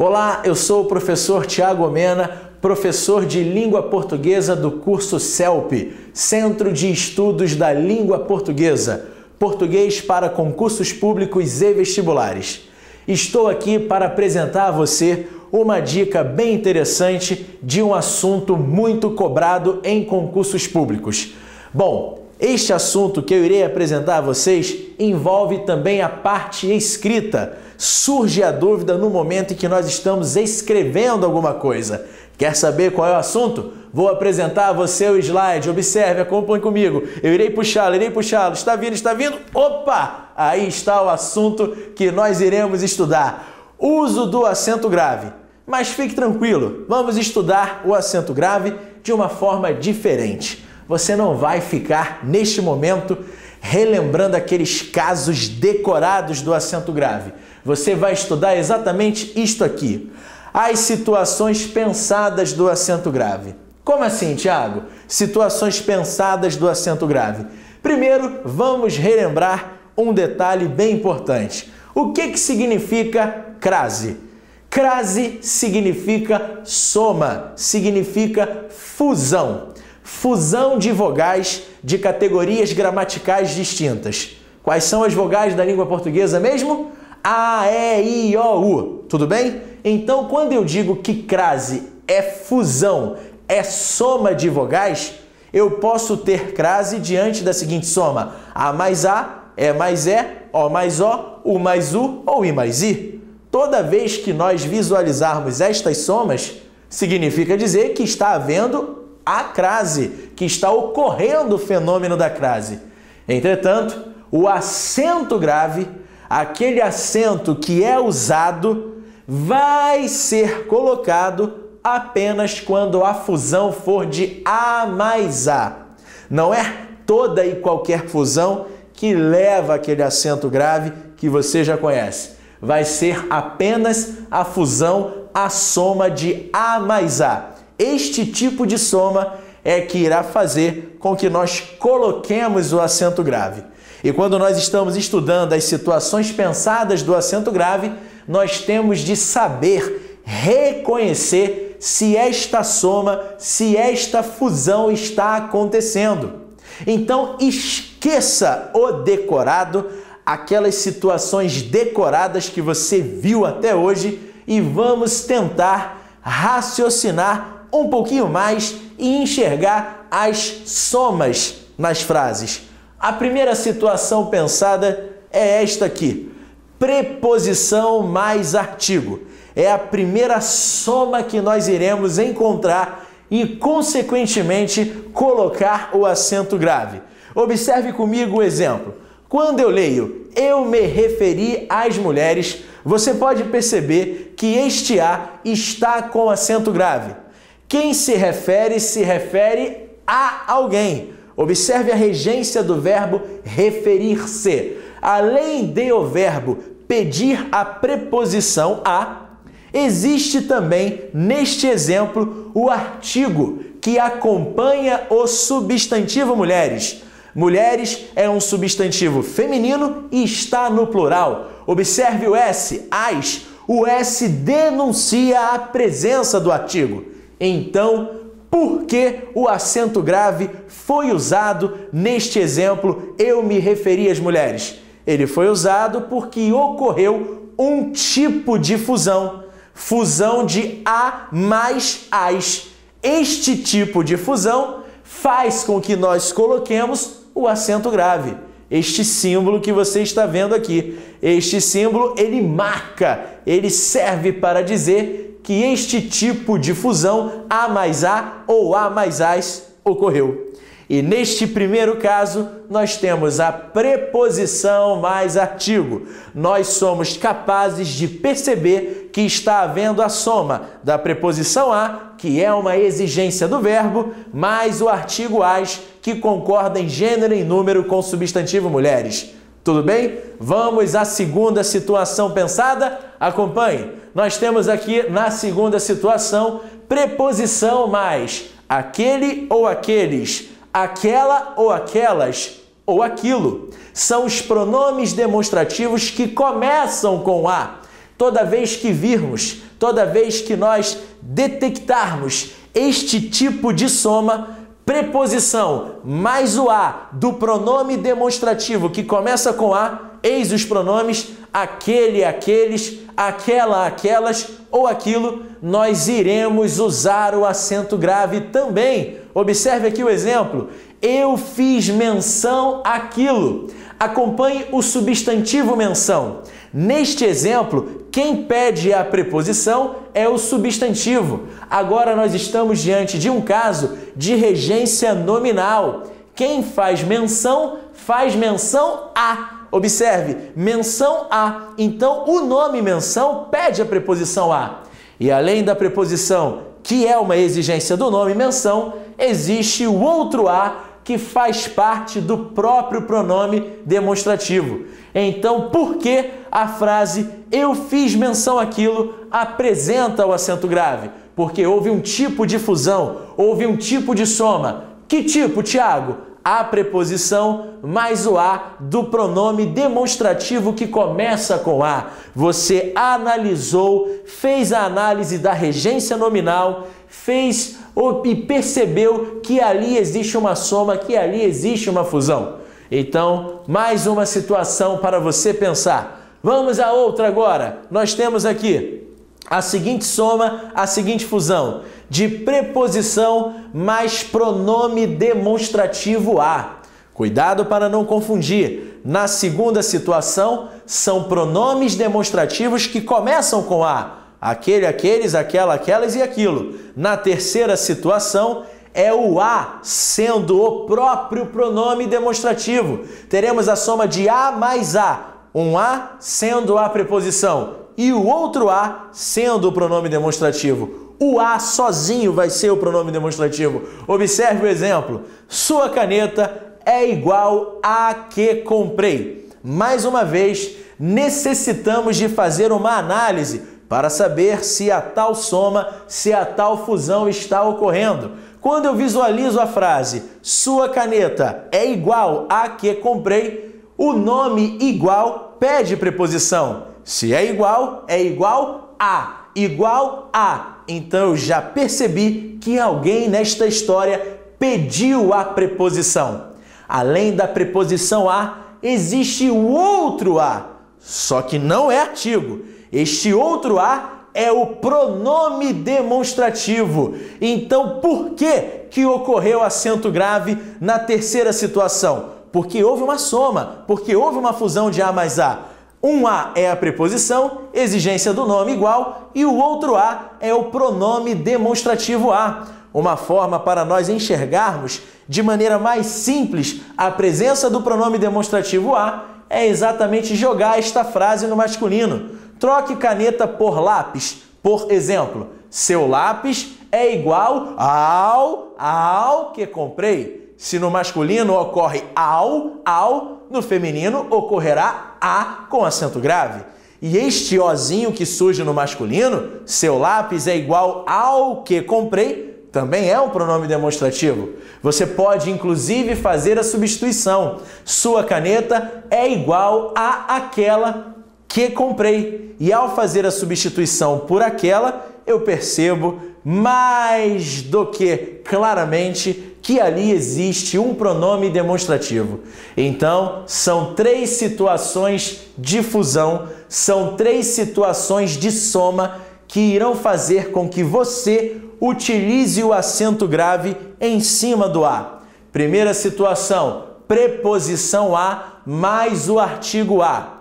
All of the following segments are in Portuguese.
Olá, eu sou o professor Tiago Omena, professor de Língua Portuguesa do curso CELP, Centro de Estudos da Língua Portuguesa, Português para concursos públicos e vestibulares. Estou aqui para apresentar a você uma dica bem interessante de um assunto muito cobrado em concursos públicos. Bom, este assunto que eu irei apresentar a vocês envolve também a parte escrita. Surge a dúvida no momento em que nós estamos escrevendo alguma coisa. Quer saber qual é o assunto? Vou apresentar a você o slide. Observe, acompanhe comigo. Eu irei puxá-lo. Está vindo, está vindo? Opa! Aí está o assunto que nós iremos estudar. Uso do acento grave. Mas fique tranquilo, vamos estudar o acento grave de uma forma diferente. Você não vai ficar, neste momento, relembrando aqueles casos decorados do acento grave. Você vai estudar exatamente isto aqui. As situações pensadas do acento grave. Como assim, Tiago? Situações pensadas do acento grave. Primeiro, vamos relembrar um detalhe bem importante. O que significa crase? Crase significa soma, significa fusão. Fusão de vogais de categorias gramaticais distintas. Quais são as vogais da língua portuguesa mesmo? A, E, I, O, U. Tudo bem? Então, quando eu digo que crase é fusão, é soma de vogais, eu posso ter crase diante da seguinte soma. A mais A, E mais E, O mais O, U mais U ou I mais I. Toda vez que nós visualizarmos estas somas, significa dizer que está havendo a crase, que está ocorrendo o fenômeno da crase. Entretanto, o acento grave, aquele acento que é usado, vai ser colocado apenas quando a fusão for de A mais A. Não é toda e qualquer fusão que leva aquele acento grave que você já conhece. Vai ser apenas a fusão, a soma de A mais A. Este tipo de soma é que irá fazer com que nós coloquemos o acento grave. E quando nós estamos estudando as situações pensadas do acento grave, nós temos de saber reconhecer se esta soma, se esta fusão está acontecendo. Então, esqueça o decorado, aquelas situações decoradas que você viu até hoje e vamos tentar raciocinar um pouquinho mais e enxergar as somas nas frases. A primeira situação pensada é esta aqui, preposição mais artigo. É a primeira soma que nós iremos encontrar e, consequentemente, colocar o acento grave. Observe comigo o exemplo. Quando eu leio, eu me referi às mulheres, você pode perceber que este A está com acento grave. Quem se refere a alguém. Observe a regência do verbo referir-se. Além de o verbo pedir a preposição a, existe também, neste exemplo, o artigo que acompanha o substantivo mulheres. Mulheres é um substantivo feminino e está no plural. Observe o S, as. O S denuncia a presença do artigo. Então, por que o acento grave foi usado neste exemplo? Eu me referi às mulheres. Ele foi usado porque ocorreu um tipo de fusão. Fusão de A mais as. Este tipo de fusão faz com que nós coloquemos o acento grave. Este símbolo que você está vendo aqui. Este símbolo, ele marca, ele serve para dizer que este tipo de fusão, A mais A ou A mais as, ocorreu. E neste primeiro caso, nós temos a preposição mais artigo. Nós somos capazes de perceber que está havendo a soma da preposição a, que é uma exigência do verbo, mais o artigo as, que concorda em gênero e número com o substantivo mulheres. Tudo bem? Vamos à segunda situação pensada? Acompanhe. Nós temos aqui na segunda situação preposição mais aquele ou aqueles, aquela ou aquelas ou aquilo. São os pronomes demonstrativos que começam com a. Toda vez que virmos toda vez que nós detectarmos este tipo de soma, preposição mais o A do pronome demonstrativo que começa com A, eis os pronomes aquele, aqueles, aquela, aquelas ou aquilo, nós iremos usar o acento grave também. Observe aqui o exemplo. Eu fiz menção àquilo. Acompanhe o substantivo menção. Neste exemplo, quem pede a preposição é o substantivo. Agora nós estamos diante de um caso de regência nominal. Quem faz menção a. Observe, menção a. Então, o nome menção pede a preposição a. E além da preposição, que é uma exigência do nome menção, existe o outro a, que faz parte do próprio pronome demonstrativo. Então, por que a frase eu fiz menção àquilo apresenta o acento grave? Porque houve um tipo de fusão, houve um tipo de soma. Que tipo, Tiago? A preposição mais o a do pronome demonstrativo que começa com a. Você analisou, fez a análise da regência nominal, fez e percebeu que ali existe uma soma, que ali existe uma fusão. Então, mais uma situação para você pensar. Vamos a outra agora. Nós temos aqui a seguinte soma, a seguinte fusão de preposição mais pronome demonstrativo a. Cuidado para não confundir. Na segunda situação, são pronomes demonstrativos que começam com a. Aquele, aqueles, aquela, aquelas e aquilo. Na terceira situação, é o a sendo o próprio pronome demonstrativo. Teremos a soma de a mais a. Um a sendo a preposição e o outro a sendo o pronome demonstrativo. O a sozinho vai ser o pronome demonstrativo. Observe o exemplo. Sua caneta é igual a que comprei. Mais uma vez, necessitamos de fazer uma análise para saber se a tal soma, se a tal fusão está ocorrendo. Quando eu visualizo a frase sua caneta é igual a que comprei, o nome igual pede preposição. Se é igual a. Igual a. Então eu já percebi que alguém nesta história pediu a preposição. Além da preposição a, existe o outro a, só que não é artigo. Este outro a é o pronome demonstrativo. Então, por que ocorreu acento grave na terceira situação? Porque houve uma soma, porque houve uma fusão de a mais a. Um a é a preposição, exigência do nome igual, e o outro a é o pronome demonstrativo a. Uma forma para nós enxergarmos de maneira mais simples a presença do pronome demonstrativo a é exatamente jogar esta frase no masculino. Troque caneta por lápis. Por exemplo, seu lápis é igual ao que comprei. Se no masculino ocorre ao, no feminino ocorrerá a com acento grave. E este ozinho que surge no masculino, seu lápis é igual ao que comprei, também é um pronome demonstrativo. Você pode, inclusive, fazer a substituição. Sua caneta é igual a aquela que comprei. E ao fazer a substituição por aquela, eu percebo mais do que claramente que ali existe um pronome demonstrativo. Então, são três situações de fusão, são três situações de soma que irão fazer com que você utilize o acento grave em cima do a. Primeira situação, preposição a mais o artigo a.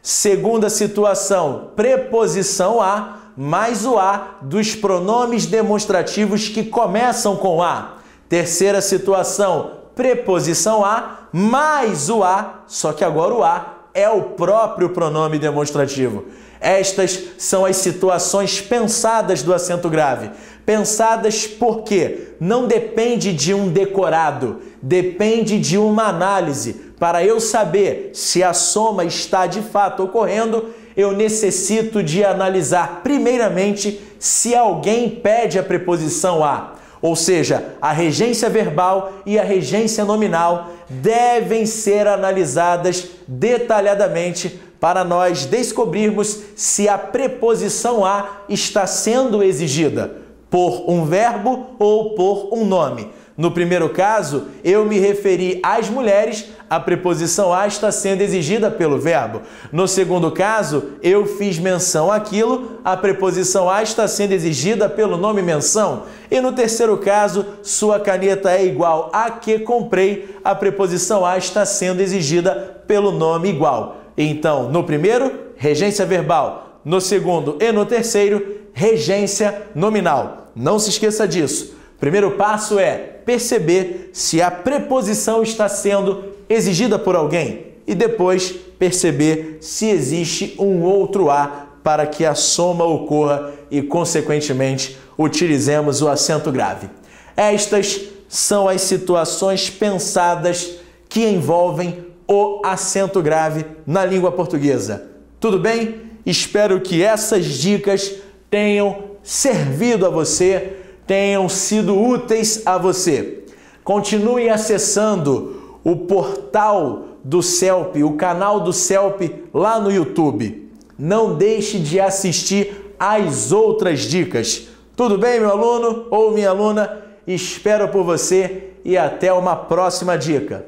Segunda situação, preposição a mais o a dos pronomes demonstrativos que começam com a. Terceira situação, preposição a mais o a, só que agora o a é o próprio pronome demonstrativo. Estas são as situações pensadas do acento grave. Pensadas porque não depende de um decorado, depende de uma análise. Para eu saber se a soma está de fato ocorrendo, eu necessito de analisar primeiramente se alguém pede a preposição a. Ou seja, a regência verbal e a regência nominal devem ser analisadas detalhadamente para nós descobrirmos se a preposição a está sendo exigida por um verbo ou por um nome. No primeiro caso, eu me referi às mulheres, a preposição a está sendo exigida pelo verbo. No segundo caso, eu fiz menção àquilo, a preposição a está sendo exigida pelo nome menção. E no terceiro caso, sua caneta é igual a que comprei, a preposição a está sendo exigida pelo nome igual. Então, no primeiro, regência verbal. No segundo e no terceiro, regência nominal. Não se esqueça disso. O primeiro passo é perceber se a preposição está sendo exigida por alguém e depois perceber se existe um outro a para que a soma ocorra e, consequentemente, utilizemos o acento grave. Estas são as situações pensadas que envolvem o acento grave na língua portuguesa. Tudo bem? Espero que essas dicas tenham servido a você, tenham sido úteis a você. Continue acessando o portal do CELP, o canal do CELP lá no YouTube. Não deixe de assistir às outras dicas. Tudo bem, meu aluno ou minha aluna? Espero por você e até uma próxima dica.